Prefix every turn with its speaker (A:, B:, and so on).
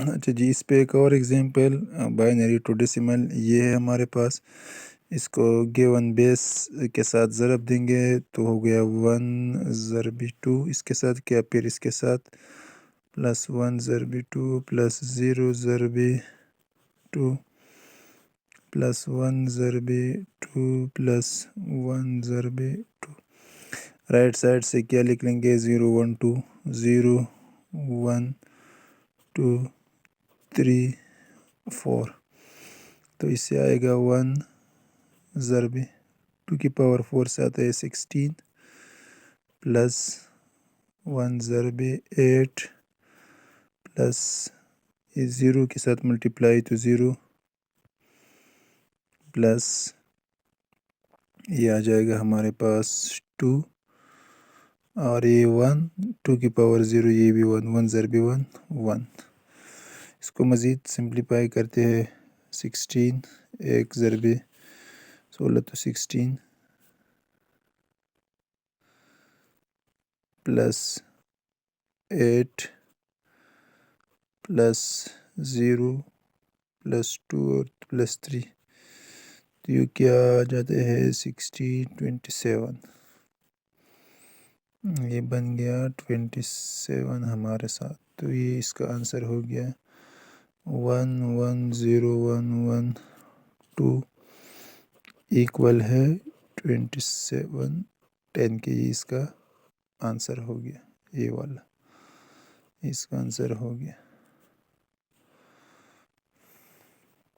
A: اچھا جی، اس پہ ایک اور ایگزامپل بائنری ٹو ڈیسیمل یہ ہے ہمارے پاس. اس کو گیون بیس کے ساتھ ضرب دیں گے تو ہو گیا 1 ضربی 2. اس کے ساتھ کیا پھر اس کے ساتھ plus 1 ضربی 2 plus 0 ضربی 2 plus 1 ضربی 2 plus 1 ضربی 2. Right side سے کیا لکھ لیں گے 0 1 2 0 1 2 3 4. تو اس سے آئے گا 1 ضربی 2 کی پاور 4 سے آتا ہے 16 پلس 1 ضربی 8 پلس یہ 0 کے ساتھ ملٹیپلائی تو 0 پلس یہ آ جائے گا ہمارے پاس 2 اور یہ 1 2 کی پاور 0 یہ بھی 1 1 ضربی 1 1. اس کو مزید سمپلیفائی کرتے ہیں 16 1 ضربی 16 تو 16 پلس 8 پلس 0 پلس 2 اور پلس 3 تو یہ کیا آ جاتے ہیں 27 یہ بن گیا 27 ہمارے ساتھ. تو یہ اس کا آنسر ہو گیا 1 1 0 1 1 2 ایکول ہے 27 10 کے. یہ اس کا آنسر ہو گیا، یہ والا اس کا آنسر ہو گیا.